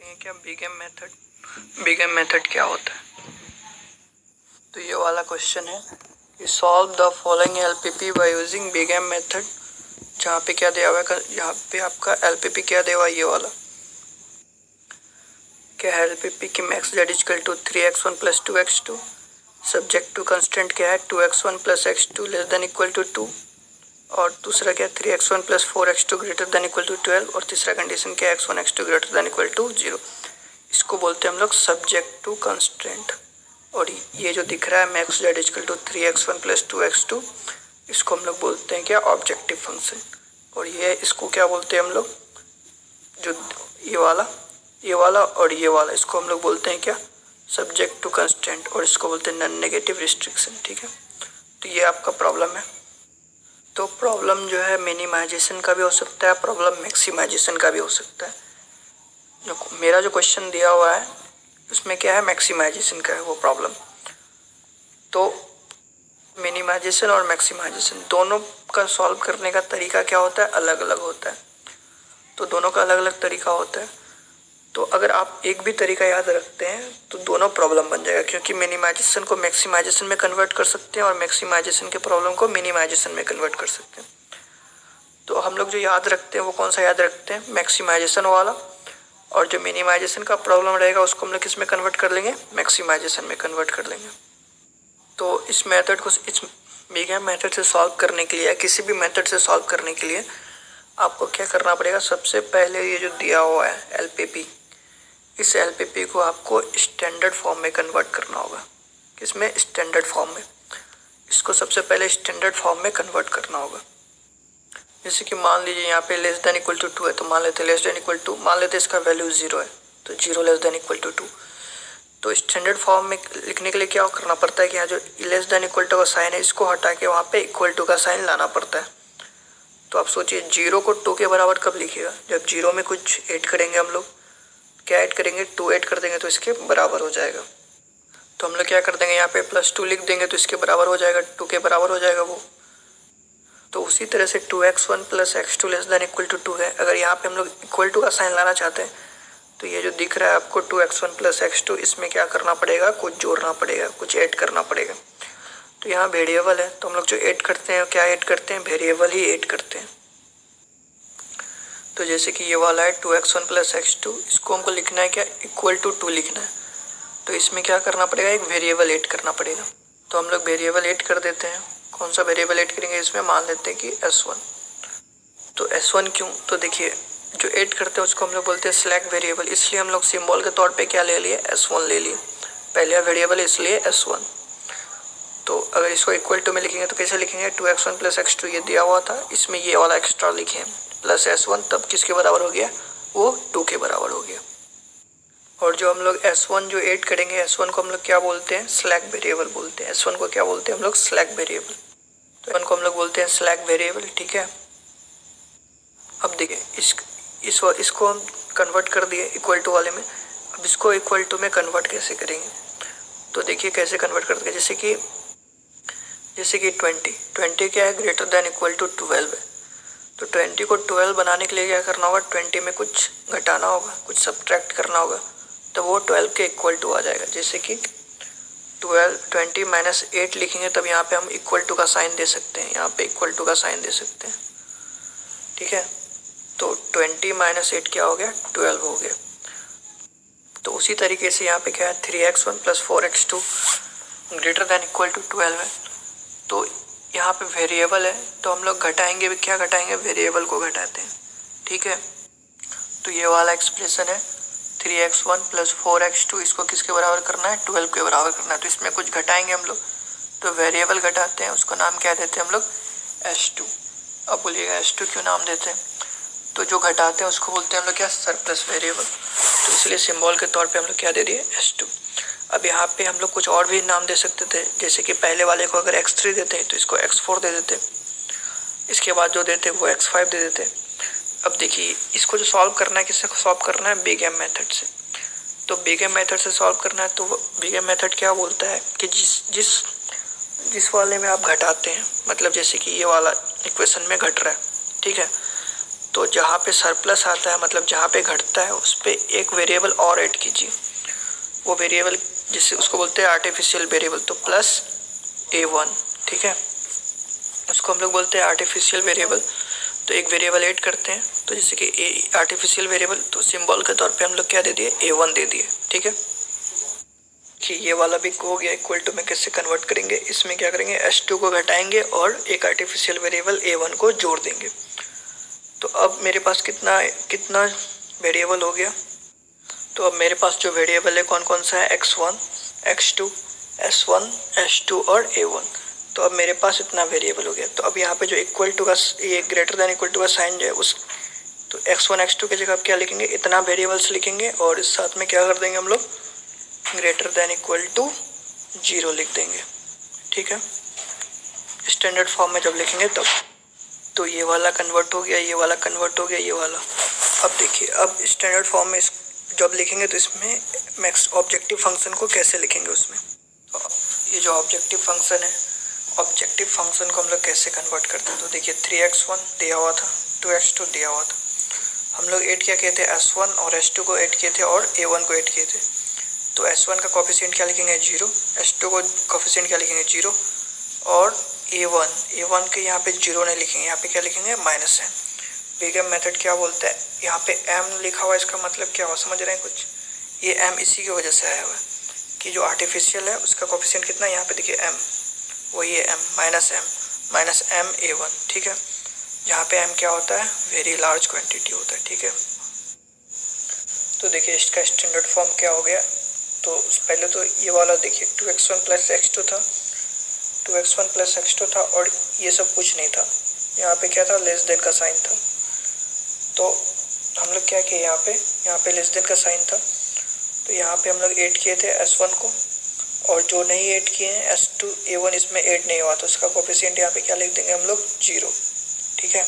देखेंगे क्या big M method. Big M method क्या होता है, तो ये वाला क्वेश्चन है कि solve the following LPP by using big M method. जहाँ पे क्या दिया हुआ है, यहाँ पे आपका एलपीपी क्या दिया हुआ है, ये वाला क्या है एलपीपी की max Z equal to 3x1 plus 2x2। Subject to constant क्या है 2x1 plus x2 less than equal to 2। और दूसरा क्या है 3x1 plus 4x2 greater than equal to 12। और तीसरा कंडीशन क्या है x1 x2 greater than equal to 0। इसको बोलते हैं हम लोग सब्जेक्ट टू कंस्टेंट। और ये जो दिख रहा है max Z equal to 3x1 plus 2x2, इसको हम लोग बोलते हैं क्या ऑब्जेक्टिव फंक्शन। और ये इसको क्या बोलते हैं हम लोग, जो ये वाला और ये वाला, इसको हम लोग बोलते हैं क्या सब्जेक्ट टू कंस्टेंट। और इसको बोलते हैं नॉन नेगेटिव रिस्ट्रिक्शन। ठीक है, तो ये आपका प्रॉब्लम है। तो प्रॉब्लम जो है मिनिमाइजेशन का भी हो सकता है, प्रॉब्लम मैक्सिमाइजेशन का भी हो सकता है। जो मेरा जो क्वेश्चन दिया हुआ है उसमें क्या है मैक्सिमाइजेशन का है वो प्रॉब्लम। तो मिनिमाइजेशन और मैक्सिमाइजेशन दोनों का सॉल्व करने का तरीका क्या होता है, अलग अलग होता है। तो दोनों का अलग अलग तरीका होता है। तो अगर आप एक भी तरीका याद रखते हैं तो दोनों प्रॉब्लम बन जाएगा, क्योंकि मिनिमाइजेशन को मैक्सिमाइजेशन में कन्वर्ट कर सकते हैं और मैक्सिमाइजेशन के प्रॉब्लम को मिनिमाइजेशन में कन्वर्ट कर सकते हैं। तो हम लोग जो याद रखते हैं वो कौन सा याद रखते हैं, मैक्सिमाइजेशन वाला। और जो मिनिमाइजेशन का प्रॉब्लम रहेगा उसको हम लोग किस में कन्वर्ट कर लेंगे, मैक्सिमाइजेशन में कन्वर्ट कर लेंगे। तो इस मेथड को, इस बिग एम मेथड से सॉल्व करने के लिए या किसी भी मेथड से सॉल्व करने के लिए आपको क्या करना पड़ेगा, सबसे पहले ये जो दिया हुआ है एलपीपी, इस एलपीपी को आपको स्टैंडर्ड फॉर्म में कन्वर्ट करना होगा। किसमें, स्टैंडर्ड फॉर्म में। इसको सबसे पहले स्टैंडर्ड फॉर्म में कन्वर्ट करना होगा। जैसे कि मान लीजिए यहाँ पे लेस देन इक्वल टू 2 है, तो मान लेते लेस देन इक्वल टू, मान लेते इसका वैल्यू 0 है, तो 0 लेस देन इक्वल टू 2। तो स्टैंडर्ड फॉर्म में लिखने के लिए क्या करना पड़ता है कि यहाँ जो लेस देन इक्वल टू का साइन है इसको हटा के वहाँ पे इक्वल टू का साइन लाना पड़ता है। तो आप सोचिए 0 को 2 के बराबर कब लिखिएगा, जब 0 में कुछ ऐड करेंगे हम लोग, क्या ऐड करेंगे, 2 ऐड कर देंगे तो इसके बराबर हो जाएगा। तो हम लोग क्या कर देंगे, यहाँ पे +2 लिख देंगे तो इसके बराबर हो जाएगा, 2 के बराबर हो जाएगा वो। तो उसी तरह से 2x1 plus x2 less than equal to 2 है। अगर यहाँ पे हम लोग इक्वल टू का साइन लाना चाहते हैं तो ये जो दिख रहा है आपको 2x1 प्लस x2, इसमें क्या करना पड़ेगा, कुछ जोड़ना पड़ेगा, कुछ ऐड करना पड़ेगा। तो यहाँ वेरिएबल है तो हम लोग जो ऐड करते हैं क्या ऐड करते हैं, वेरिएबल ही ऐड करते हैं। तो जैसे कि ये वाला है 2x1 प्लस x2, इसको हमको लिखना है क्या, इक्वल टू 2 लिखना है। तो इसमें क्या करना पड़ेगा, एक वेरिएबल ऐड करना पड़ेगा। तो हम लोग वेरिएबल ऐड कर देते हैं। कौन सा वेरिएबल ऐड करेंगे, इसमें मान लेते हैं कि s1। तो s1 क्यों, तो देखिए जो ऐड करते हैं उसको हम लोग बोलते हैं स्लैक वेरिएबल, इसलिए हम लोग सिंबल के तौर पे क्या ले लिए, s1 ले लिए, पहले वेरिएबल इसलिए s1। तो अगर इसको इक्वल टू में लिखेंगे तो कैसे लिखेंगे, 2x1 प्लस x2 ये दिया हुआ था, इसमें ये वाला एक्स्ट्रा लिखे प्लस s1, तब किसके बराबर हो गया, वो 2 के बराबर हो गया। और जो हम लोग s1 जो ऐड करेंगे, s1 को हम लोग क्या बोलते हैं, स्लैक वेरिएबल बोलते हैं। s1 को क्या बोलते हैं हम लोग, स्लैक वेरिएबल। तो s1 को हम लोग बोलते हैं स्लैक वेरिएबल। ठीक है, अब देखिए इसको हम कन्वर्ट कर दिए इक्वल टू वाले में। अब इसको इक्वल टू में कन्वर्ट कैसे करेंगे, तो देखिए कैसे कन्वर्ट करते हैं। जैसे कि 20 क्या है, ग्रेटर देन इक्वल टू 12 है। तो 20 को 12 बनाने के लिए क्या करना होगा, 20 में कुछ घटाना होगा, कुछ सब्ट्रैक्ट करना होगा, तो वो 12 के इक्वल टू आ जाएगा। जैसे कि 20 माइनस 8 लिखेंगे तब यहाँ पे हम इक्वल टू का साइन दे सकते हैं, यहाँ पे इक्वल टू का साइन दे सकते हैं। ठीक है, तो 20 माइनस 8 क्या हो गया, 12 हो गया। तो उसी तरीके से यहाँ पे क्या है, 3x1 plus 4x2 greater than equal to 12 है। तो यहाँ पे वेरिएबल है तो हम लोग घटाएंगे भी, क्या घटाएंगे, वेरिएबल को घटाते हैं। ठीक है, तो ये वाला एक्सप्रेशन है 3x1 प्लस 4x2, इसको किसके बराबर करना है, 12 के बराबर करना है। तो इसमें कुछ घटाएंगे हम लोग, तो वेरिएबल घटाते हैं, उसको नाम क्या देते हैं हम लोग, s2। अब बोलिएगा s2 क्यों नाम देते हैं, तो जो घटाते हैं उसको बोलते हैं हम लोग क्या, सरप्लस वेरिएबल। तो इसलिए सिंबल के तौर पे हम लोग क्या दे दिए, s2। अब यहाँ पे हम लोग कुछ और भी नाम दे सकते थे, जैसे कि पहले वाले को अगर x3 देते हैं तो इसको x4 दे देते, इसके बाद जो देते वो x5 दे देते। अब देखिए इसको जो सॉल्व करना है, किससे सॉल्व करना है, बिग एम मेथड से। तो बिग एम मेथड से सॉल्व करना है, तो बिग एम मेथड क्या बोलता है कि जिस वाले में आप घटाते हैं, मतलब जैसे कि ये वाला इक्वेशन में घट रहा है, ठीक है, तो जहाँ पे सरप्लस आता है, मतलब जहाँ पे घटता है, उस पर एक वेरिएबल और ऐड कीजिए। वो वेरिएबल जिसे उसको बोलते हैं आर्टिफिशियल वेरिएबल, तो प्लस A1, ठीक है, उसको हम लोग बोलते हैं आर्टिफिशियल वेरिएबल। तो एक वेरिएबल ऐड करते हैं, तो जैसे कि ए आर्टिफिशियल वेरिएबल, तो सिंबल के तौर पे हम लोग क्या दे दिए, A1 दे दिए, ठीक है। कि ये वाला भी हो गया। इक्वल टू में कैसे कन्वर्ट करेंगे, इसमें क्या करेंगे, S2 को घटाएंगे और एक आर्टिफिशियल वेरिएबल A1 को जोड़ देंगे। तो अब मेरे पास कितना कितना वेरिएबल हो गया। तो अब मेरे पास जो वेरिएबल है कौन कौन सा है, x1, x2, s1, s2 और a1। तो अब मेरे पास इतना वेरिएबल हो गया। तो अब यहाँ पे जो इक्वल टू का, ये ग्रेटर देन इक्वल टू का साइन जो है उस, तो x1 x2 की जगह आप क्या लिखेंगे, इतना वेरिएबल्स लिखेंगे और इस साथ में क्या कर देंगे हम लोग, ग्रेटर देन इक्वल टू 0 लिख देंगे, ठीक है। स्टैंडर्ड फॉर्म में जब लिखेंगे तब। तो ये वाला कन्वर्ट हो गया, ये वाला कन्वर्ट हो गया, ये वाला। अब देखिए, अब स्टैंडर्ड फॉर्म में जब लिखेंगे तो इसमें मैक्स ऑब्जेक्टिव फंक्शन को कैसे लिखेंगे उसमें। तो ये जो ऑब्जेक्टिव फंक्शन है, ऑब्जेक्टिव फंक्शन को हम लोग कैसे कन्वर्ट करते हैं। तो देखिए 3x1 दिया हुआ था, 2x2 दिया हुआ था, हम लोग ऐड क्या किए थे, s1 और s2 को ऐड किए थे और a1 को ऐड किए थे। तो s1 का कोफिशिएंट क्या लिखेंगे, 0, s2 को कोफिशिएंट क्या लिखेंगे, 0, और a1 के यहाँ पे 0 नहीं लिखेंगे, यहाँ पे क्या लिखेंगे, -m। बिगम मेथड क्या बोलता है, यहाँ पे m लिखा हुआ है, इसका मतलब क्या हुआ, समझ रहे हैं कुछ। ये m इसी की वजह से आया हुआ है कि जो आर्टिफिशियल है उसका कोफिशिएंट कितना है, यहाँ पे देखिए m, वही है m, -m a1, ठीक है। जहाँ पे m क्या होता है, वेरी लार्ज क्वांटिटी होता है, ठीक है। तो देखिए इसका स्टैंडर्ड फॉर्म क्या हो गया। तो पहले तो ये वाला देखिए 2x1 प्लस x2 था, 2x1 प्लस x2 था और ये सब कुछ नहीं था, यहाँ पे क्या था, लेस देन का साइन था। तो हम लोग क्या किए, यहाँ पे लेस देन का साइन था, तो यहाँ पे हम लोग ऐड किए थे s1 को, और जो नहीं ऐड किए हैं s2 a1 इसमें ऐड नहीं हुआ, तो इसका कोफिशिएंट यहाँ पे क्या लिख देंगे हम लोग, 0, ठीक है।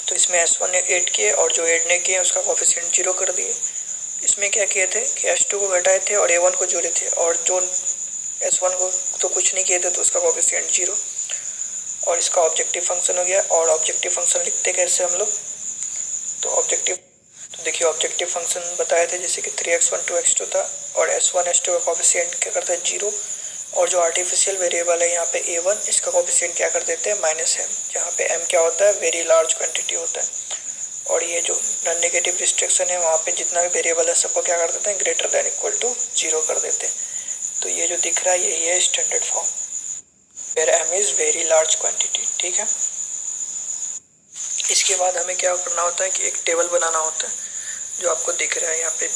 तो इसमें s1 ऐड किए और जो ऐड नहीं किए उसका कोफिशिएंट 0 कर दिए। इसमें क्या किए थे कि s2 को घटाए थे और a1 को जोड़े थे, और जो s1 को तो कुछ नहीं किए थे तो उसका कोफिशिएंट 0, और इसका ऑब्जेक्टिव फंक्शन हो गया। और ऑब्जेक्टिव फंक्शन लिखते कैसे हम लोग, तो ऑब्जेक्टिव, तो देखिए ऑब्जेक्टिव फंक्शन बताए थे जैसे कि 3x1 2x2 था और s1 s2 का कोफिशिएंट क्या करता है, 0, और जो आर्टिफिशियल वेरिएबल है यहाँ पे a1, इसका कोफिशिएंट क्या कर देते हैं, -m, जहाँ पे m क्या होता है, वेरी लार्ज क्वांटिटी होता है। और ये जो नॉन नेगेटिव रिस्ट्रिक्शन है वहाँ पे जितना भी वेरिएबल है सबको क्या कर देते हैं, ग्रेटर देन इक्वल टू 0 कर देते हैं। तो ये जो दिख रहा है यही है standard form, where m is very large quantity, ठीक है। इसके बाद हमें क्या करना होता है कि एक टेबल बनाना होता है, जो आपको दिख रहा है यहाँ पे,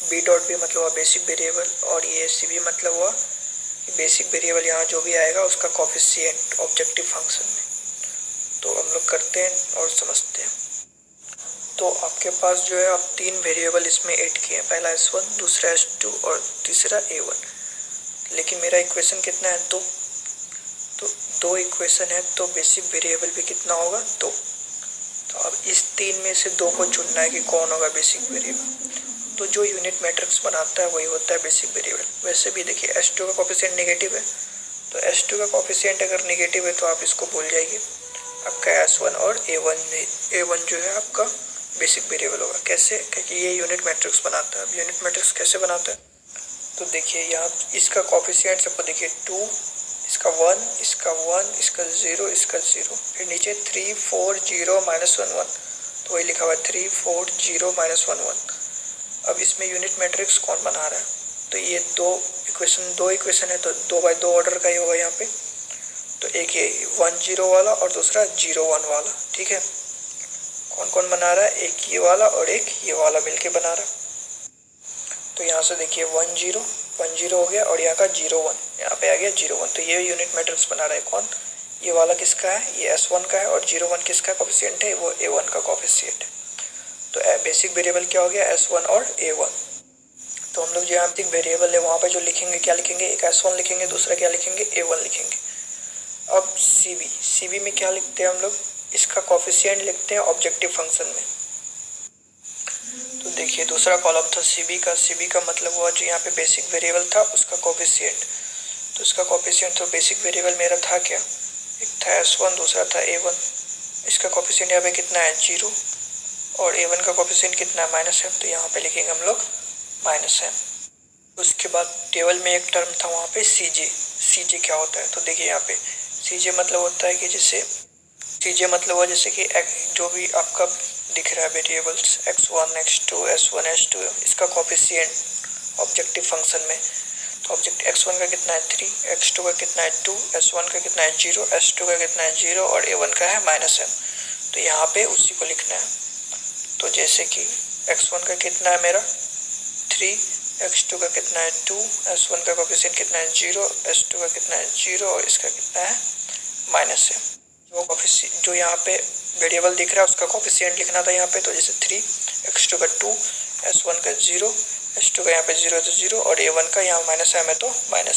b डॉट बी मतलब हुआ बेसिक वेरिएबल, और ये सी बी मतलब हुआ बेसिक वेरिएबल, यहाँ जो भी आएगा उसका कोफिशिएंट ऑब्जेक्टिव फंक्शन में। तो हम लोग करते हैं और समझते हैं। तो आपके पास जो है, आप 3 वेरिएबल इसमें ऐड किए हैं, पहला s1, दूसरा s2 और तीसरा a1, लेकिन मेरा इक्वेशन कितना है, 2। तो 2 इक्वेशन है, तो बेसिक वेरिएबल भी कितना होगा, 2। तो अब इस 3 में से 2 को चुनना है कि कौन होगा बेसिक वेरिएबल। तो जो यूनिट मैट्रिक्स बनाता है वही होता है बेसिक वेरिएबल। वैसे भी देखिए s2 का कोफिशिएंट नेगेटिव है, तो s2 का कोफिशिएंट अगर नेगेटिव है तो आप इसको भूल जाइए, आपका s1 और a1 जो है आपका बेसिक वेरिएबल होगा। कैसे, क्योंकि ये यूनिट मैट्रिक्स बनाता है। अब यूनिट मैट्रिक्स कैसे बनाता है, तो देखिए यहाँ इसका कोफिशिएंट सबको देखिए 2, इसका 1, इसका 1, इसका 0, इसका 0, फिर नीचे 3 4 0 -1 1, तो वही लिखा हुआ है 3 4 0 -1 1। अब इसमें यूनिट मैट्रिक्स कौन बना रहा है, तो ये 2 इक्वेशन है, तो 2 बाई 2 ऑर्डर का ही होगा यहाँ पे। तो एक ये 1 0 वाला और दूसरा 0 1 वाला, ठीक है। कौन कौन बना रहा है, एक ये वाला और एक ये वाला मिलके बना रहा है। तो यहाँ से देखिए 1 0 हो गया और यहाँ का 0 1, यहाँ पे आ गया 0 1, तो ये यूनिट मैट्रिक्स बना रहा है कौन, ये वाला किसका है, ये s1 का है, और 0 1 किसका कोफिशिएंट है, वो a1 का कोफिशिएंट है। तो बेसिक वेरिएबल क्या हो गया, s1 और a1। तो हम लोग जो यहाँ बेसिक वेरिएबल है वहाँ पे जो लिखेंगे, क्या लिखेंगे, एक s1 लिखेंगे, दूसरा क्या लिखेंगे, a1 लिखेंगे। अब सी बी में क्या लिखते हैं हम लोग, इसका कोफिशिएंट लिखते हैं ऑब्जेक्टिव फंक्शन में। तो देखिए दूसरा कॉलम था सी बी का मतलब हुआ जो यहाँ पे बेसिक वेरिएबल था उसका कोफिशिएंट। तो इसका कोफिशिएंट, तो बेसिक वेरिएबल मेरा था क्या, एक था s1, दूसरा था a1, इसका कोफिशिएंट यहाँ पे कितना है 0 और A1 का कोफिशिएंट कितना है -m, तो यहाँ पे लिखेंगे हम लोग -m। उसके बाद टेबल में एक टर्म था वहाँ पे CJ क्या होता है, तो देखिए यहाँ पे CJ मतलब होता है कि जैसे कि जो भी आपका दिख रहा है variables x1 x2 s1 s2 इसका कोफिशिएंट ऑब्जेक्टिव फंक्शन में, तो ऑब्जेक्ट x1 का कितना है 3, x2 का कितना है 2, s1 का कितना है 0, s2 का कितना है 0 और A1 का है -m, तो यहाँ पे उसी को लिखना है। तो जैसे कि x1 का कितना है मेरा 3, x2 का कितना है 2, s1 का कोफिशिएंट कितना है 0, s2 का कितना है 0 और इसका कितना है -m। जो यहाँ पे वेरिएबल दिख रहा है उसका कोफिशिएंट लिखना था यहाँ पे, तो जैसे 3, x2 का 2, s1 का 0, s2 का यहाँ पे 0 तो 0 और A1 का यहाँ -m है तो -m।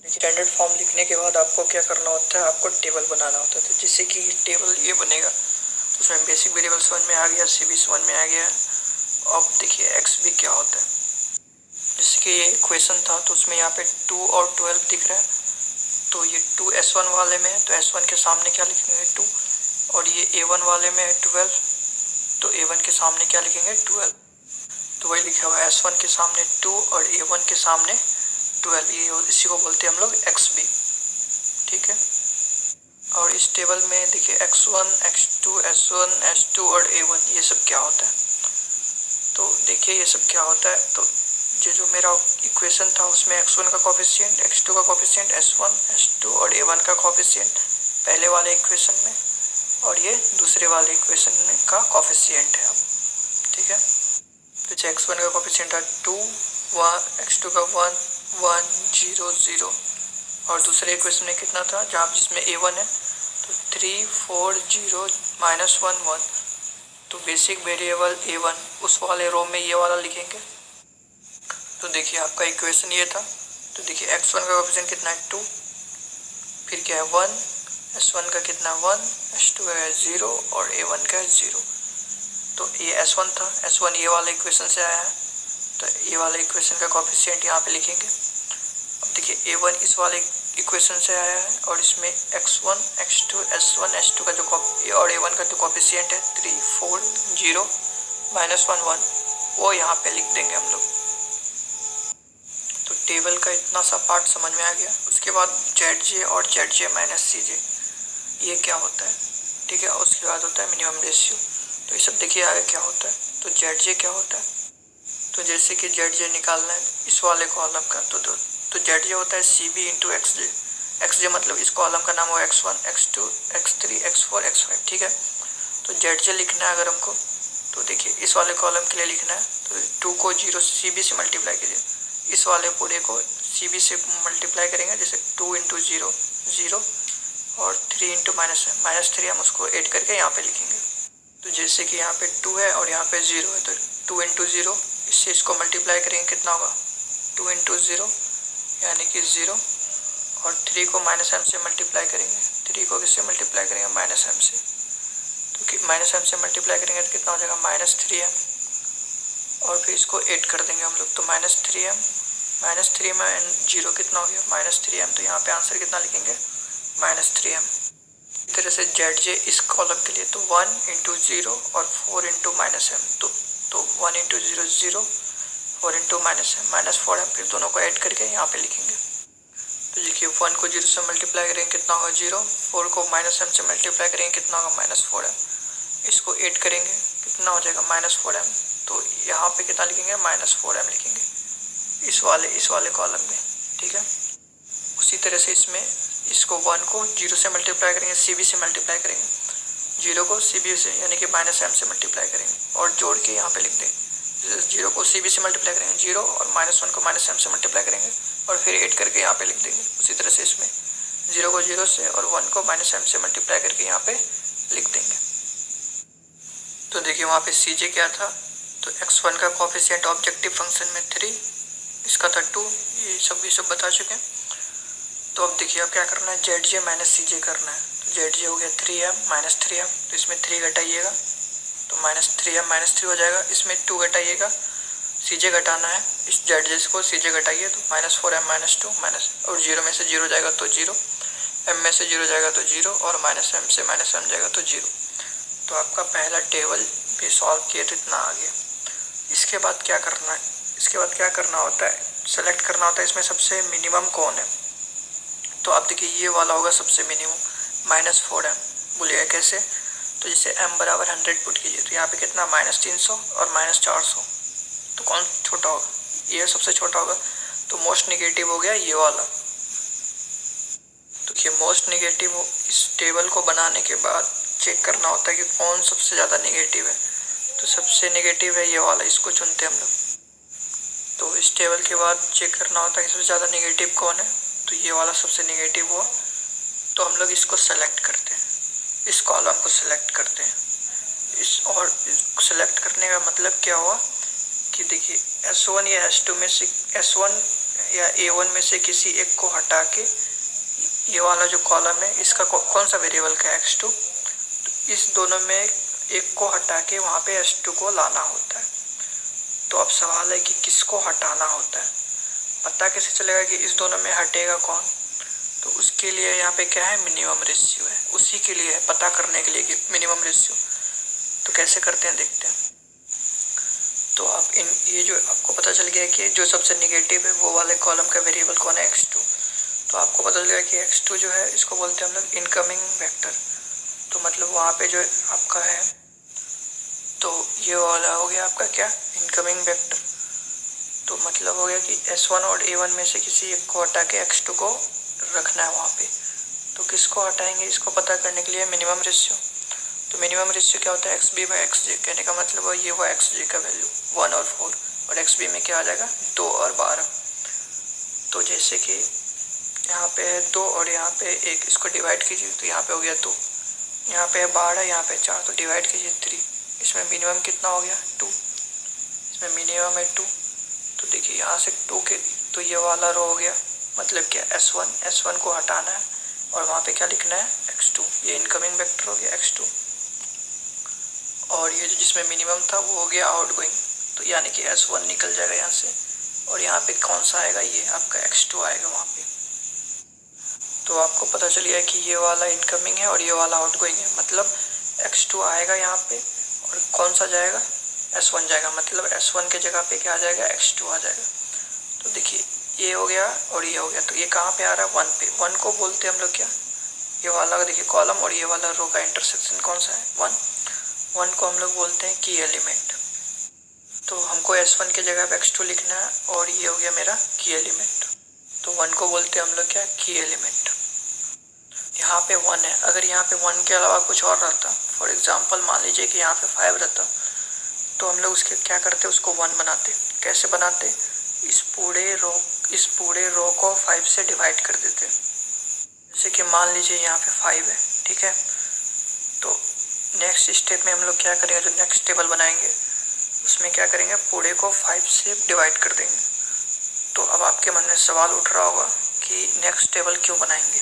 स्टैंडर्ड फॉर्म लिखने के बाद आपको क्या करना होता है, आपको टेबल बनाना होता है। तो जैसे कि टेबल ये बनेगा, तो उसमें बेसिक वेरिएबल समझ में आ गया, CB समझ में आ गया। अब देखिए XB क्या होता है। जैसे कि ये इक्वेशन था तो उसमें यहाँ पे 2 और 12 दिख रहा है, तो ये 2 S1 वाले में है तो S1 के सामने क्या लिखेंगे 2, और ये A1 वाले में है 12 तो A1 के सामने क्या लिखेंगे 12। तो वही लिखा हुआ है S1 के सामने 2 और A1 के सामने 12, ये इसी को बोलते हैं हम लोग XB, ठीक है। और इस टेबल में देखिए x1 x2 s1 s2 और A1 ये सब क्या होता है। तो देखिए ये सब क्या होता है, तो जो मेरा इक्वेशन था उसमें x1 का कोफिशिएंट, x2 का कोफिशिएंट, s1 s2 और A1 का कोफिशिएंट पहले वाले इक्वेशन में, और ये दूसरे वाले इक्वेशन में का कोफिशिएंट है, ठीक है। तो x1 का कोफिशिएंट है 2 1, x2 का 1 1 0 0 और दूसरे इक्वेशन में कितना था जहाँ जिसमें A1 है तो 3 4 0 -1 1, तो बेसिक वेरिएबल A1 उस वाले रो में ये वाला लिखेंगे। तो देखिए आपका इक्वेशन ये था, तो देखिए x1 का कोफिशिएंट कितना है 2, फिर क्या है 1, s1 का कितना 1, s2 का है 0 और A1 का है 0। तो ये S1 था, S1 ये वाले इक्वेशन से आया है, तो ये वाले इक्वेशन का कोफिशिएंट यहाँ पे लिखेंगे। अब देखिए A1 इस वाले इक्वेशन से आया है और इसमें x1 x2 s1 s2 का जो और A1 का जो कोफिशिएंट है 3 4 0 -1 1 वो यहाँ पे लिख देंगे हम लोग। तो टेबल का इतना सा पार्ट समझ में आ गया। उसके बाद ZJ और ZJ - CJ ये क्या होता है, ठीक है। उसके बाद होता है मिनिमम रेशियो, तो ये सब देखिए आगे क्या होता है। तो ZJ क्या होता है, तो जैसे कि ZJ निकालना है इस वाले कॉलम का, तो ZJ होता है CB × XJ। XJ मतलब इस कॉलम का नाम हो x1 x2 x3 x4 x5, ठीक है। तो ZJ लिखना है अगर हमको, तो देखिए इस वाले कॉलम के लिए लिखना है, तो 2 को 0 CB से मल्टीप्लाई कीजिए, इस वाले पूरे को CB से मल्टीप्लाई करेंगे, जैसे 2 × 0 0 और 3 × -3 हम उसको ऐड करके यहाँ पे लिखेंगे। तो जैसे कि यहाँ पे 2 है और यहाँ पे 0 है, तो 2 × 0 इससे इसको मल्टीप्लाई करेंगे कितना होगा 2 × 0 यानी कि 0, और 3 को -m से मल्टीप्लाई करेंगे, 3 को किससे मल्टीप्लाई करेंगे -m से, तो -m से मल्टीप्लाई करेंगे तो कितना हो जाएगा -3m, और फिर इसको ऐड कर देंगे हम लोग, तो -3m में 0 कितना हो गया -3m, तो यहाँ पे आंसर कितना लिखेंगे -3m। इस तरह से ZJ इस कॉलम के लिए तो 1 × 0 और 4 × -m, तो 1 × 0 0 4 × -4m, फिर दोनों को ऐड करके यहाँ पे लिखेंगे। तो देखिए 1 को 0 से मल्टीप्लाई करेंगे कितना होगा 0, 4 को -m से मल्टीप्लाई करेंगे कितना होगा -4m, इसको ऐड करेंगे कितना हो जाएगा -4m, तो यहाँ पे कितना लिखेंगे -4m लिखेंगे इस वाले कॉलम में, ठीक है। उसी तरह से इसमें इसको 1 को 0 से मल्टीप्लाई करेंगे, CB से मल्टीप्लाई करेंगे, 0 को CB से यानी कि -m से मल्टीप्लाई करेंगे और जोड़ के यहाँ पे लिख देंगे। 0 को CB से मल्टीप्लाई करेंगे 0 और -1 को -m से मल्टीप्लाई करेंगे और फिर ऐड करके यहाँ पे लिख देंगे। उसी तरह से इसमें 0 को 0 से और 1 को -m से मल्टीप्लाई करके यहाँ पे लिख देंगे। तो देखिए वहाँ पे CJ क्या था, तो x1 का कोफिशिएंट ऑब्जेक्टिव फंक्शन में 3, इसका था 2, ये सब बता चुके हैं। तो अब देखिए अब क्या करना है, ZJ - CJ करना है। तो ZJ हो गया 3m - 3m, तो इसमें 3 घटाइएगा तो -3m - 3 हो जाएगा, इसमें 2 घटाइएगा, CJ घटाना है, इस ZJ को CJ घटाइए तो -4m - 2 और 0 में से 0 जाएगा तो 0, m में से 0 जाएगा तो 0 और माइनस m से माइनस m जाएगा तो 0। तो आपका पहला टेबल भी सॉल्व किए तो इतना आ गया। इसके बाद क्या करना है, इसके बाद क्या करना होता है, सेलेक्ट करना होता है इसमें सबसे मिनिमम कौन है। तो आप देखिए ये वाला होगा सबसे मिनिमम -4m। बोलिएगा कैसे, तो जैसे m बराबर 100 पुट कीजिए तो यहाँ पे कितना -300 और -400, तो कौन छोटा होगा, ये सबसे छोटा होगा। तो मोस्ट निगेटिव हो गया ये वाला। तो ये मोस्ट निगेटिव हो, इस टेबल को बनाने के बाद चेक करना होता है कि कौन सबसे ज़्यादा निगेटिव है। तो सबसे निगेटिव है ये वाला, इसको चुनते हैं हम लोग। तो इस टेबल के बाद चेक करना होता है कि सबसे ज़्यादा निगेटिव कौन है, तो ये वाला सबसे निगेटिव हुआ। तो हम लोग इसको सेलेक्ट करते हैं, इस कॉलम को सेलेक्ट करते हैं। और सेलेक्ट करने का मतलब क्या हुआ कि देखिए S1 या S2 में से, S1 या A1 में से किसी एक को हटा के ये वाला जो कॉलम है इसका कौन सा वेरिएबल का x2, तो इस दोनों में एक को हटा के वहाँ पे S2 को लाना होता है। तो अब सवाल है कि किसको हटाना होता है, पता कैसे चलेगा कि इस दोनों में हटेगा कौन। तो उसके लिए यहाँ पे क्या है, मिनिमम रेशियो है, उसी के लिए है, पता करने के लिए कि मिनिमम रेशियो। तो कैसे करते हैं देखते हैं। तो आप ये जो आपको पता चल गया कि जो सबसे निगेटिव है वो वाले कॉलम का वेरिएबल कौन है, x2। तो आपको पता चल गया कि x2 जो है इसको बोलते हैं हम लोग इनकमिंग वेक्टर। तो मतलब वहाँ पे जो आपका है, तो ये वाला हो गया आपका क्या, इनकमिंग वेक्टर। तो मतलब हो गया कि S1 और A1 में से किसी एक को हटा के x2 को रखना है वहाँ पे। तो किसको हटाएंगे, इसको पता करने के लिए मिनिमम रेशियो। तो मिनिमम रेशियो क्या होता है, XB/XJ। कहने का मतलब ये हुआ XJ का वैल्यू 1 और 4, और XB में क्या आ जाएगा 2 और 12। तो जैसे कि यहाँ पे है 2 और यहाँ पे 1, इसको डिवाइड कीजिए तो यहाँ पे हो गया 2, यहाँ पे है 12, यहाँ पे 4, तो डिवाइड कीजिए 3। इसमें मिनिमम कितना हो गया 2, इसमें मिनिमम है 2। तो देखिए यहाँ से 2 के, तो ये वाला रो हो गया, मतलब क्या S1 को हटाना है और वहाँ पे क्या लिखना है x2, ये इनकमिंग वेक्टर हो गया x2। और ये जो जिसमें मिनिमम था वो हो गया आउटगोइंग, तो यानी कि S1 निकल जाएगा यहाँ से, और यहाँ पे कौन सा आएगा, ये आपका x2 आएगा वहाँ पे। तो आपको पता चल गया कि ये वाला इनकमिंग है और ये वाला आउटगोइंग है, मतलब x2 आएगा यहाँ पे और कौन सा जाएगा, S1 जाएगा, मतलब S1 के जगह पे क्या आ जाएगा, x2 आ जाएगा। तो देखिए ये हो गया और ये हो गया, तो ये कहाँ पे आ रहा है, 1 पे। 1 को बोलते हैं हम लोग क्या, ये वाला देखिए कॉलम और ये वाला रो का इंटरसेक्शन कौन सा है, 1 को हम लोग बोलते हैं की एलिमेंट। तो हमको S1 के जगह पे x2 लिखना है और ये हो गया मेरा की एलिमेंट। तो 1 को बोलते हैं हम लोग क्या, की एलिमेंट। यहाँ पे 1 है, अगर यहाँ पे 1 के अलावा कुछ और रहता, फॉर एग्जांपल मान लीजिए कि यहाँ पे 5 रहता, तो हम लोग उसके क्या करते, उसको 1 बनाते। कैसे बनाते, इस पूरे रो को 5 से डिवाइड कर देते। जैसे कि मान लीजिए यहाँ पे 5 है, ठीक है। तो नेक्स्ट स्टेप में हम लोग क्या करेंगे, जो नेक्स्ट टेबल बनाएंगे उसमें क्या करेंगे, पूरे को 5 से डिवाइड कर देंगे। तो अब आपके मन में सवाल उठ रहा होगा कि नेक्स्ट टेबल क्यों बनाएंगे।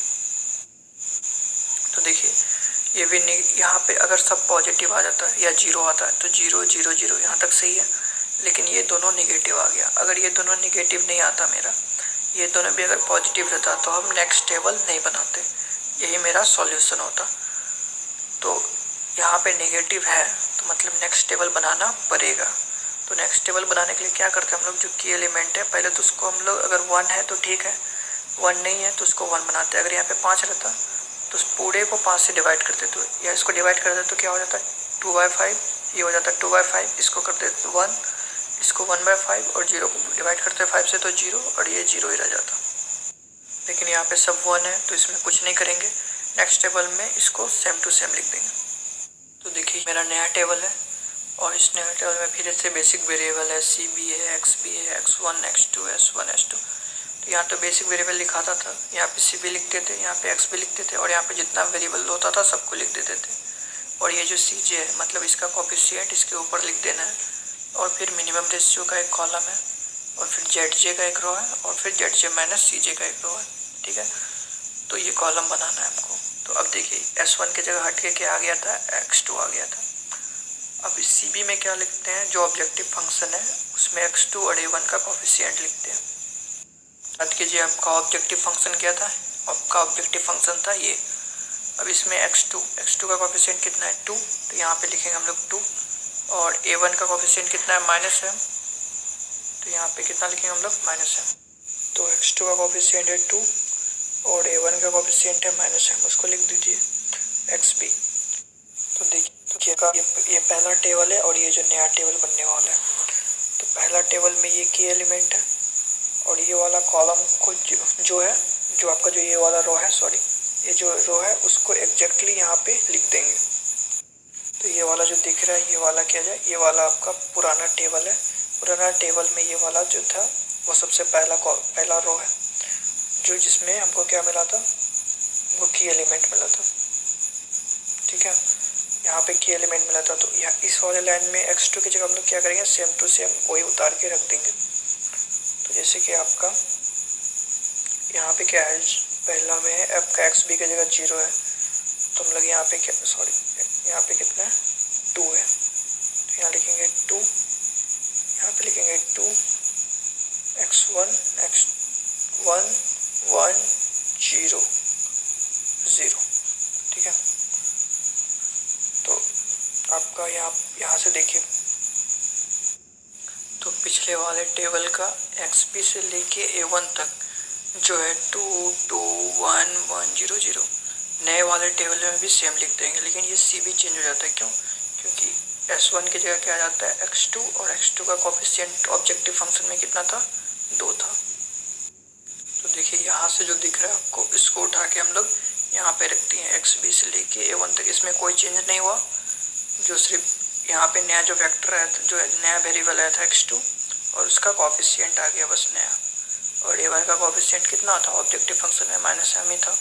तो देखिए ये भी यहाँ पे अगर सब पॉजिटिव आ जाता है या 0 आता है तो 0 0 0 यहाँ तक सही है, लेकिन ये दोनों निगेटिव आ गया। अगर ये दोनों निगेटिव नहीं आता मेरा, ये दोनों भी अगर पॉजिटिव रहता तो हम नेक्स्ट टेबल नहीं बनाते, यही मेरा सॉल्यूशन होता। तो यहाँ पे नेगेटिव है तो मतलब नेक्स्ट टेबल बनाना पड़ेगा। तो नेक्स्ट टेबल बनाने के लिए क्या करते हैं हम लोग, जो की एलिमेंट है पहले तो उसको हम लोग, अगर 1 है तो ठीक है, 1 नहीं है तो उसको 1 बनाते। अगर यहाँ पे 5 रहता तो उस पूरे को 5 से डिवाइड करते, तो या इसको डिवाइड कर देते तो क्या हो जाता है 2/5, ये हो जाता है 2/5, इसको कर देते 1, इसको 1/5 और 0 को डिवाइड करते 5 से तो 0, और ये 0 ही रह जाता। लेकिन यहाँ पे सब 1 है तो इसमें कुछ नहीं करेंगे, नेक्स्ट टेबल में इसको सेम टू सेम लिख देंगे। तो देखिए मेरा नया टेबल है और इस नए टेबल में फिर से बेसिक वेरिएबल है, CB है, XB है, X1 X2 S1 S2। तो यहाँ तो बेसिक वेरिएबल लिखाता था, यहाँ पे CB लिखते थे, यहाँ पे XB लिखते थे, और यहाँ पे जितना वेरिएबल होता था सबको लिख देते थे। और ये जो CJ है मतलब इसका कोफिशिएंट इसके ऊपर लिख देना है, और फिर मिनिमम रेशियो का एक कॉलम है, और फिर ZJ का एक रो है, और फिर ZJ माइनस CJ का एक रो है, ठीक है। तो ये कॉलम बनाना है हमको। तो अब देखिए S1 की जगह हट के क्या आ गया था, x2 आ गया था। अब इस CB में क्या लिखते हैं, जो ऑब्जेक्टिव फंक्शन है उसमें x2 और A1 का कोफिशिएंट लिखते हैं। याद कीजिए आपका ऑब्जेक्टिव फंक्शन क्या था, आपका ऑब्जेक्टिव फंक्शन था ये। अब इसमें x2 का कोफिशिएंट कितना है 2, तो यहाँ पे लिखेंगे हम लोग 2, और a1 का कोफिशिएंट कितना है -m, तो यहाँ पे कितना लिखेंगे हम लोग -m। तो x2 का कोफिशिएंट है 2 और a1 का कोफिशिएंट है -m, उसको लिख दीजिए xb। तो देखिए ये पहला टेबल है और ये जो नया टेबल बनने वाला है, तो पहला टेबल में ये की एलिमेंट है और ये वाला कॉलम को जो है, जो आपका जो ये वाला रो है, सॉरी ये जो रो है उसको एग्जैक्टली यहाँ पे लिख देंगे। तो ये वाला जो दिख रहा है ये वाला क्या है, ये वाला आपका पुराना टेबल है। पुराना टेबल में ये वाला जो था वो सबसे पहला रो है, जो जिसमें हमको क्या मिला था, वो की एलिमेंट मिला था। ठीक है, यहाँ पे की एलिमेंट मिला था। तो यहाँ इस वाले लाइन में x2 की जगह हम लोग क्या करेंगे, सेम टू सेम वही उतार के रख देंगे। तो जैसे कि आपका यहाँ पे क्या है, पहला में है आपका xb की जगह 0 है, तो हम लोग यहाँ पे क्या, सॉरी यहाँ पे कितना है 2 है, तो यहाँ लिखेंगे 2, यहाँ पे लिखेंगे 2 x1 1 0 0। ठीक है, तो आपका यहाँ से देखिए, तो पिछले वाले टेबल का xb से लेके a1 तक जो है 2 2 1 1 0 0, नए वाले टेबल में भी सेम लिख देंगे, लेकिन ये सी भी चेंज हो जाता है। क्यों? क्योंकि s1 की जगह क्या आ जाता है x2, और x2 का कोफिशिएंट ऑब्जेक्टिव फंक्शन में कितना था 2 था। तो देखिए यहाँ से जो दिख रहा है आपको, इसको उठा के हम लोग यहाँ पे रखते हैं xb से लेके a1 तक, इसमें कोई चेंज नहीं हुआ। जो सिर्फ यहाँ पे नया जो वेक्टर आया था, जो नया वेरिएबल आया था x2, और उसका कोफिशिएंट आ गया बस नया, और a1 का कोफिशिएंट कितना था ऑब्जेक्टिव फंक्शन में -m ही था।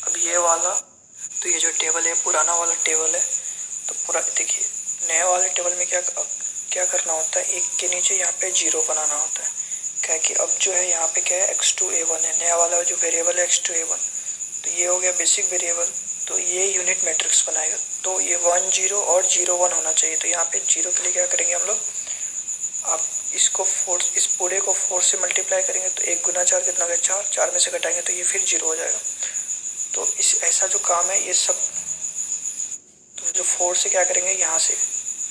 अब ये वाला, तो ये जो टेबल है पुराना वाला टेबल है, तो पूरा देखिए नए वाले टेबल में क्या करना होता है, एक के नीचे यहाँ पे 0 बनाना होता है, क्या कि अब जो है यहाँ पे क्या है x2 a1 है, नया वाला जो वेरिएबल है x2 a1, तो ये हो गया बेसिक वेरिएबल, तो ये यूनिट मैट्रिक्स बनाएगा। तो ये 1 0 और 0 1 होना चाहिए। तो यहाँ पे 0 के लिए क्या करेंगे हम लोग, आप इसको 4, इस पूरे को 4 से मल्टीप्लाई करेंगे तो 1 गुना 4 कितना हो गया 4, 4 में से घटाएंगे तो ये फिर 0 हो जाएगा। तो इस ऐसा जो काम है ये सब, तो जो 4 से क्या करेंगे, यहाँ से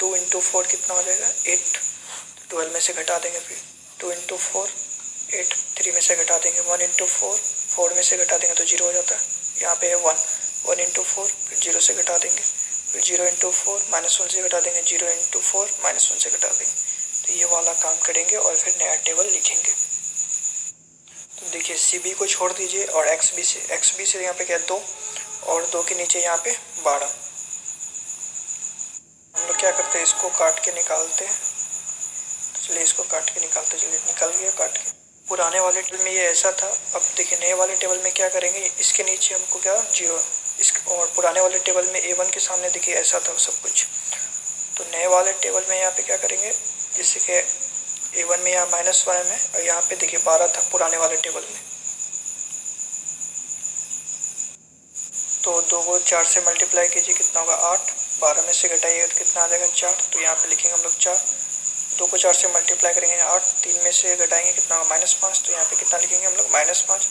2 × 4 कितना हो जाएगा 8, 12 में से घटा देंगे, फिर 2 × 4 8, 3 में से घटा देंगे, 1 × 4 4 में से घटा देंगे तो 0 हो जाता है। यहाँ पे है 1 × 4, फिर 0 से घटा देंगे, फिर 0 × 4 -1 से घटा देंगे, 0 × 4 -1 से घटा देंगे। तो ये वाला काम करेंगे और फिर नया टेबल लिखेंगे। तो देखिए CB को छोड़ दीजिए और XB से यहाँ पे क्या 2, और 2 के नीचे यहाँ पे 12। हम लोग क्या करते हैं, इसको काट के निकालते हैं। तो चलिए इसको काट के निकालते, चलिए निकल गया काट के। पुराने वाले टेबल में ये ऐसा था, अब देखिए नए वाले टेबल में क्या करेंगे, इसके नीचे हमको क्या 0, और पुराने वाले टेबल में A1 के सामने देखिए ऐसा था सब कुछ। तो नए वाले टेबल में यहाँ पे क्या करेंगे, जैसे कि A1 में यहाँ -1 है और यहाँ पे देखिए 12 था पुराने वाले टेबल में, तो 2 को 4 से मल्टीप्लाई कीजिए कितना होगा 8, 12 में से घटाइएगा तो कितना आ जाएगा 4। तो यहाँ पे लिखेंगे हम लोग 4, 2 को 4 से मल्टीप्लाई करेंगे 8, 3 में से घटाएंगे कितना होगा -5, तो यहाँ पे कितना लिखेंगे हम लोग -5।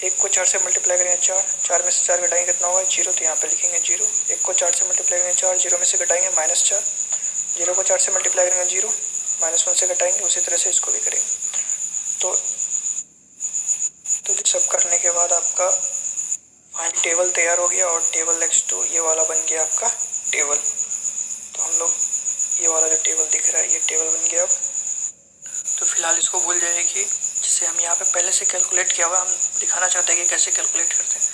1 को 4 से मल्टीप्लाई करेंगे 4, 4 में से 4 घटाएंगे कितना होगा 0, तो यहाँ पे लिखेंगे 0। 1 को 4 से मल्टीप्लाई करेंगे 4, 0 में से घटाएंगे -4, 0 को 4 से मल्टीप्लाई करेंगे 0, -1 से घटाएंगे, उसी तरह से इसको भी करेंगे। तो सब करने के बाद आपका फाइनल टेबल तैयार हो गया, और टेबल x2 ये वाला बन गया आपका टेबल। तो हम लोग ये वाला जो टेबल दिख रहा है ये टेबल बन गया। अब तो फिलहाल इसको भूल जाइए कि जिसे हम यहाँ पे पहले से कैलकुलेट किया हुआ, हम दिखाना चाहते हैं कि कैसे कैलकुलेट करते हैं।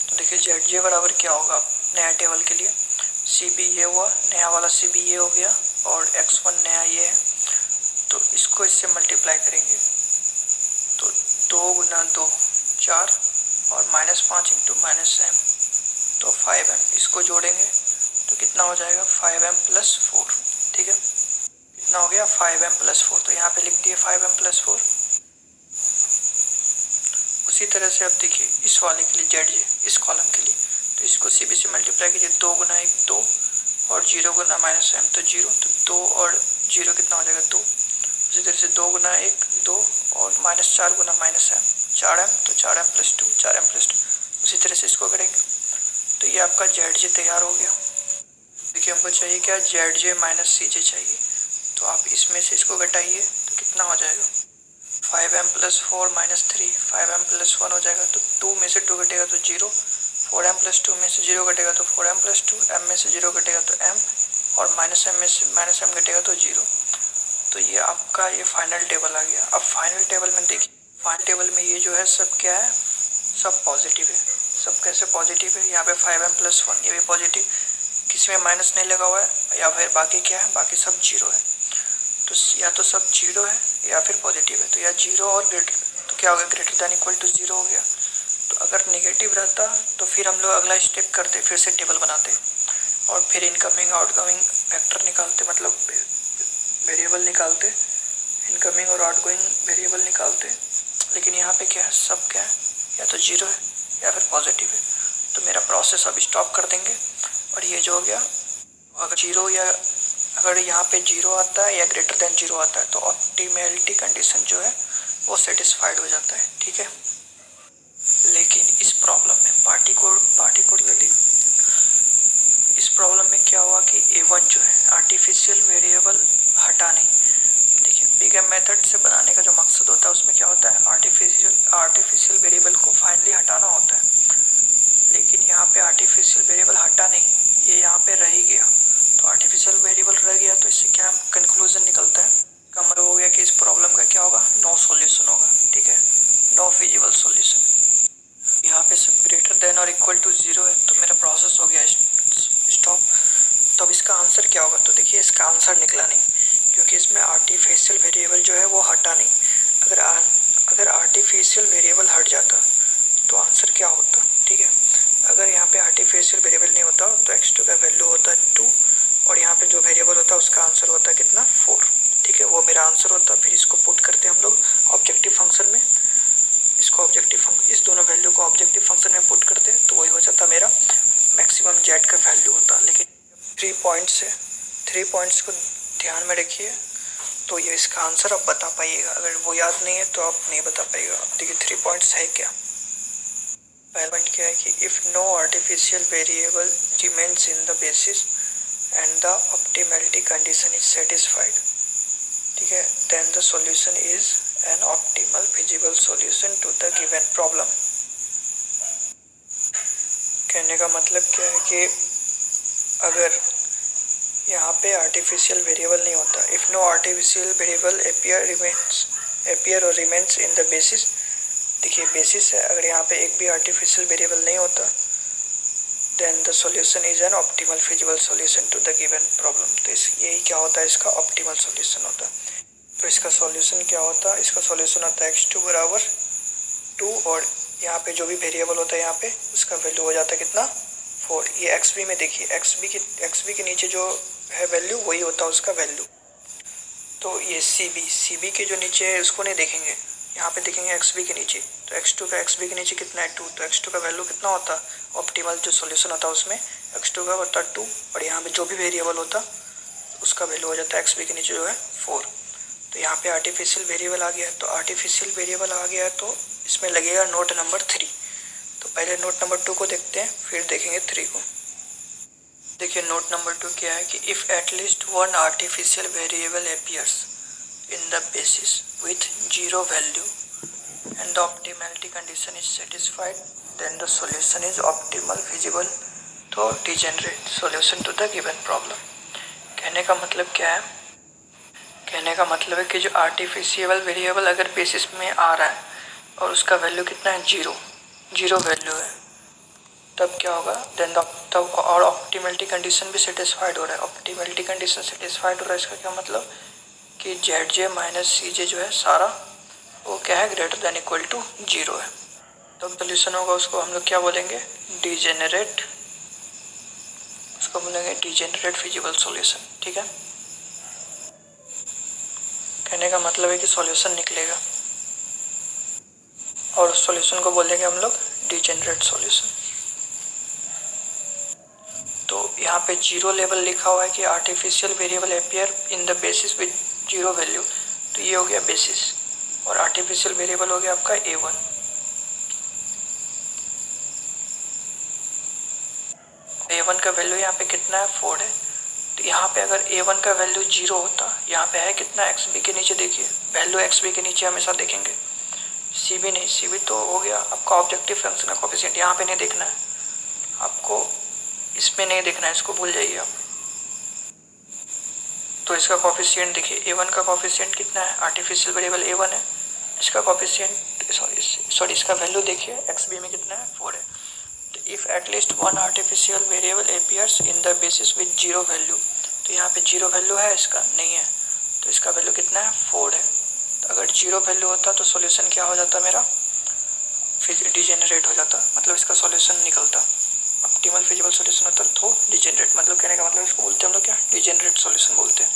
तो देखिए ZJ बराबर क्या होगा नया टेबल के लिए, CB ये हुआ, नया वाला CB ये हो गया, और x1 नया ये है, तो इसको इससे मल्टीप्लाई करेंगे, तो 2 × 2 4, और -5 × -m तो 5m, इसको जोड़ेंगे तो कितना हो जाएगा 5m + 4। ठीक है, कितना हो गया 5m + 4, तो यहाँ पे लिख दिए 5m + 4। उसी तरह से अब देखिए इस वाले के लिए ZJ, इस कॉलम के लिए, तो इसको CB से मल्टीप्लाई कीजिए, 2 × 1 2, और 0 × -m तो 0, तो 2 और 0 कितना हो जाएगा 2। उसी तरह से 2 × 1 2, और -4 × -m 4m, तो 4m+2, 4m+2, उसी तरह से इसको करेंगे तो ये आपका ZJ तैयार हो गया। देखिए हमको चाहिए क्या, ZJ माइनस CJ चाहिए, तो आप इसमें से इसको घटाइए तो कितना हो जाएगा, 5m+4 माइनस 3, 5m+1 हो जाएगा, तो 2 में से 2 घटेगा तो 0, 4m+2 में से 0 घटेगा तो 4m+2, m में से 0 घटेगा तो m, और माइनस m में से माइनस m घटेगा तो 0। तो ये आपका ये फाइनल टेबल आ गया। अब फाइनल टेबल में देखिए, फाइनल टेबल में ये जो है सब क्या है, सब पॉजिटिव है। सब कैसे पॉजिटिव है, यहाँ पे 5m+1 ये भी पॉजिटिव, किसी में माइनस नहीं लगा हुआ है, या फिर बाकी क्या है, बाकी सब 0 है। तो या तो सब 0 है या फिर पॉजिटिव है, तो या 0 और ग्रेटर, तो क्या हो गया, ग्रेटर दैन इक्वल टू 0 हो गया। तो अगर नेगेटिव रहता तो फिर हम लोग अगला स्टेप करते, फिर से टेबल बनाते और फिर इनकमिंग आउटगोइंग वेक्टर निकालते, मतलब वेरिएबल निकालते, इनकमिंग और आउटगोइंग वेरिएबल निकालते। लेकिन यहाँ पे क्या है, सब क्या है, या तो 0 है या फिर पॉजिटिव है। तो मेरा प्रोसेस अब स्टॉप कर देंगे और ये जो हो गया, अगर 0 या अगर यहाँ पे 0 आता है या ग्रेटर देन 0 आता है तो ऑप्टिमैलिटी कंडीशन जो है वो सेटिस्फाइड हो जाता है, ठीक है। लेकिन इस प्रॉब्लम में पार्टिकुलरली इस प्रॉब्लम में क्या हुआ कि A1 जो है आर्टिफिशियल वेरिएबल हटा नहीं। देखिए बिग मेथड से बनाने का जो मकसद होता है उसमें क्या होता है, आर्टिफिशियल वेरिएबल को फाइनली हटाना होता है। लेकिन यहाँ पे आर्टिफिशियल वेरिएबल हटा नहीं, ये यहाँ पे रह ही गया। तो आर्टिफिशियल वेरिएबल रह गया तो इससे क्या कंक्लूजन निकलता है, का मतलब हो गया कि इस प्रॉब्लम का क्या होगा, नो सॉल्यूशन होगा, ठीक है, नो फिजिबल सॉल्यूशन। यहाँ पे सब ग्रेटर देन और इक्वल टू 0 है, तो मेरा प्रोसेस हो गया स्टॉप। तो अब इसका आंसर क्या होगा, तो देखिए इसका आंसर निकला नहीं, क्योंकि इसमें आर्टिफिशियल वेरिएबल जो है वो हटा नहीं। अगर आर्टिफिशियल वेरिएबल हट जाता तो आंसर क्या होता, ठीक है। अगर यहाँ पे आर्टिफिशियल वेरिएबल नहीं होता तो x2 का वैल्यू होता 2, और यहाँ पे जो वेरिएबल होता है उसका आंसर होता कितना, 4, ठीक है, वो मेरा आंसर होता। फिर इसको पुट करते हम लोग ऑब्जेक्टिव फंक्शन में, इसको इस दोनों वैल्यू को ऑब्जेक्टिव फंक्शन में पुट करते हैं तो वही हो जाता मेरा मैक्सिमम z का वैल्यू होता। लेकिन 3 पॉइंट्स है, 3 पॉइंट्स को ध्यान में रखिए तो ये इसका आंसर आप बता पाइएगा। अगर वो याद नहीं है तो आप नहीं बता पाइएगा। देखिए 3 पॉइंट्स है क्या, पहला पॉइंट क्या है कि if no artificial variable remains in the basis and the optimality condition is satisfied, ठीक है, then the solution is an optimal feasible solution to the given problem. कहने का मतलब क्या है कि अगर यहाँ पे आर्टिफिशियल वेरिएबल नहीं होता, if no artificial variable appear और रिमेन्स इन द बेसिस, देखिए बेसिस है, अगर यहाँ पे एक भी आर्टिफिशियल वेरिएबल नहीं होता then the solution is an optimal feasible solution to the given problem. तो यही क्या होता है, इसका ऑप्टिमल सॉल्यूशन होता है। तो इसका सॉल्यूशन क्या होता है, इसका सॉल्यूशन होता है x2 बराबर 2, और यहाँ पे जो भी वेरिएबल होता है यहाँ पे उसका वैल्यू हो जाता है कितना, 4। ये xb में देखिए, xb के नीचे जो है वैल्यू वही होता है उसका वैल्यू। तो ये cb के जो नीचे है उसको नहीं देखेंगे, यहाँ पे देखेंगे xb के नीचे। तो x2 का xb के नीचे कितना है, 2, तो x2 का वैल्यू कितना होता है, ऑप्टिमल जो सॉल्यूशन होता है उसमें x2 का होता है 2, और यहाँ पे जो भी वेरिएबल होता उसका वैल्यू हो जाता है xb के नीचे जो है 4। तो यहाँ पे आर्टिफिशियल वेरिएबल आ गया है, तो आर्टिफिशियल वेरिएबल आ गया है तो इसमें लगेगा नोट नंबर 3। तो पहले नोट नंबर 2 को देखते हैं, फिर देखेंगे 3 को। देखिए नोट नंबर 2 क्या है कि if at least one artificial variable appears in the basis with 0 value and the optimality condition is satisfied, then the solution is optimal feasible to degenerate solution to the given problem। कहने का मतलब क्या है, कहने का मतलब है कि जो आर्टिफिशियल वेरिएबल अगर बेसिस में आ रहा है और उसका वैल्यू कितना है, 0 वैल्यू है, तब क्या होगा, देन तब और ऑप्टिमलिटी कंडीशन भी सेटिस्फाइड हो रहा है। ऑप्टिमलिटी कंडीशन सेटिस्फाइड हो रहा है, इसका क्या मतलब कि ZJ माइनस CJ जो है सारा वो क्या है, ग्रेटर देन इक्वल टू 0 है। तो सोल्यूशन होगा उसको हम लोग क्या बोलेंगे, डिजेनरेट, उसको बोलेंगे डिजेनरेट फिजिबल सॉल्यूशन, ठीक है। कहने का मतलब है कि सॉल्यूशन निकलेगा और उस सॉल्यूशन को बोलेंगे हम लोग डिजेनरेट सॉल्यूशन। तो यहाँ पे 0 लेवल लिखा हुआ है कि artificial variable appear in the basis with 0 value, तो ये हो गया बेसिस, और आर्टिफिशियल वेरिएबल हो गया आपका A1। A1 का वैल्यू यहाँ पे कितना है 4 है। तो यहाँ पे अगर A1 का वैल्यू 0 होता, यहाँ पे है कितना XB के नीचे, देखिए वैल्यू XB के नीचे हमेशा देखेंगे, CB नहीं, CB तो हो गया आपका ऑब्जेक्टिव फंक्शन का कोफिशिएंट, यहाँ पे नहीं देखना है आपको, इसमें नहीं देखना है, इसको भूल जाइए आप। तो इसका कोफिशिएंट देखिए A1 का कोफिशिएंट कितना है, आर्टिफिशियल वेरिएबल A1 है, इसका कोफिशिएंट सॉरी इसका वैल्यू देखिए XB में कितना है 4 है। तो if at least one artificial variable appears in the basis with 0 value, तो यहाँ पे 0 वैल्यू है, इसका नहीं है, तो इसका वैल्यू कितना है 4 है। तो अगर 0 वैल्यू होता तो सॉल्यूशन क्या हो जाता मेरा, फिर डिजेनरेट हो जाता, मतलब इसका सॉल्यूशन निकलता, ऑप्टिमल फिजिबल सॉल्यूशन होता तो डिजेनरेट, मतलब कहने का मतलब इसको बोलते हैं हम लोग क्या, डिजेनरेट सॉल्यूशन बोलते हैं।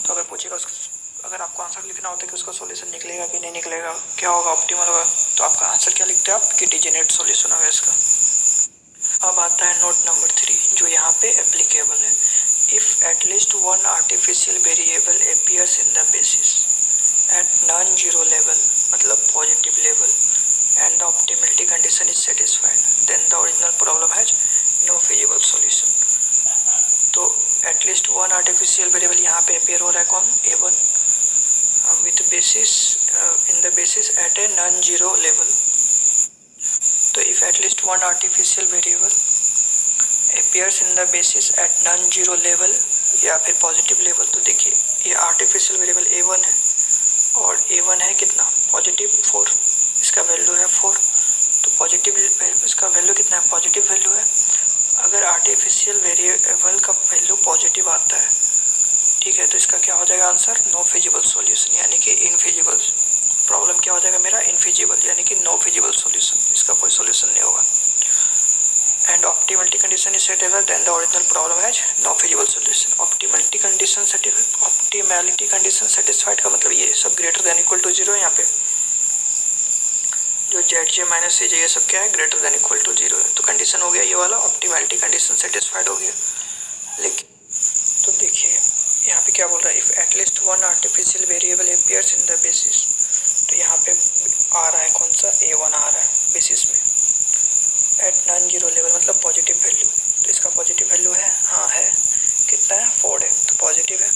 तो अगर पूछेगा अगर आपको आंसर लिखना होता है कि उसका सॉल्यूशन निकलेगा कि नहीं निकलेगा, क्या होगा, ऑप्टिमल होगा, तो आपका आंसर क्या लिखते हैं आप कि डिजेनरेट सॉल्यूशन होगा इसका। अब आता है नोट नंबर 3 जो यहाँ पे एप्लीकेबल है। If at least one artificial variable appears in the basis at non zero level, मतलब positive level, and the optimality condition is satisfied, then the original problem has no feasible solution। तो at least one artificial variable यहाँ पे appear हो रहा है कौन, A1, with basis in the basis at a non zero level. तो if at least one artificial variable appears in the basis at non zero level या फिर पॉजिटिव लेवल, तो देखिए ये आर्टिफिशियल वेरिएबल A1 है और A1 है कितना पॉजिटिव 4, इसका वैल्यू है 4, तो पॉजिटिव इसका वैल्यू कितना है, पॉजिटिव वैल्यू है। अगर आर्टिफिशियल वेरिएबल का वैल्यू पॉजिटिव आता है, ठीक है, तो इसका क्या हो जाएगा आंसर, नो फिजिबल सॉल्यूशन, यानी कि इनफिजिबल। प्रॉब्लम क्या हो जाएगा मेरा, इनफिजिबल, यानी कि नो फिजिबल सॉल्यूशन, इसका कोई सॉल्यूशन नहीं होगा। And optimality condition is satisfied, then the original problem has no feasible solution. Optimality condition satisfied का मतलब ये सब ग्रेटर देन इक्वल टू 0 है, यहाँ पे जो ZJ माइनस CJ ये सब क्या है, ग्रेटर देन इक्वल टू 0 है। तो कंडीशन हो गया ये वाला, ऑप्टिमलिटी कंडीशन सेटिस्फाइड हो गया। लेकिन तो देखिए यहाँ पे क्या बोल रहा है, if at least one artificial variable appears in the basis, तो यहाँ पे आ रहा है कौन सा, A1 आ रहा है बेसिस में, एट नॉन जीरो लेवल मतलब पॉजिटिव वैल्यू। तो इसका पॉजिटिव वैल्यू है, हाँ है, कितना है 4 है, तो पॉजिटिव है।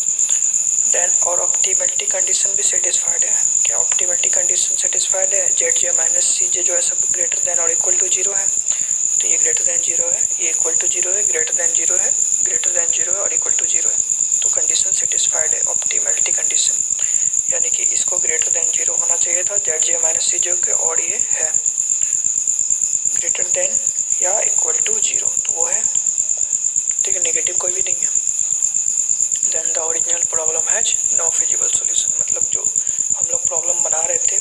देन और ऑप्टिमलिटी कंडीशन भी सेटिस्फाइड है, क्या ऑप्टिमलिटी कंडीशन सेटिस्फाइड है, ZJ माइनस CJ जो है सब ग्रेटर देन और इक्वल टू 0 है, तो ये ग्रेटर देन 0 है, ये इक्वल टू 0 है, ग्रेटर देन 0 है, ग्रेटर देन 0 है और इक्वल टू 0 है, तो कंडीशन सेटिस्फाइड है ऑप्टिमलिटी कंडीशन, यानी कि इसको ग्रेटर देन 0 होना चाहिए था ZJ माइनस CJ के, और ये है ग्रेटर देन या इक्वल टू 0, तो वो है, ठीक है, नेगेटिव कोई भी नहीं है। Then the original problem has no feasible solution, मतलब जो हम लोग प्रॉब्लम बना रहे थे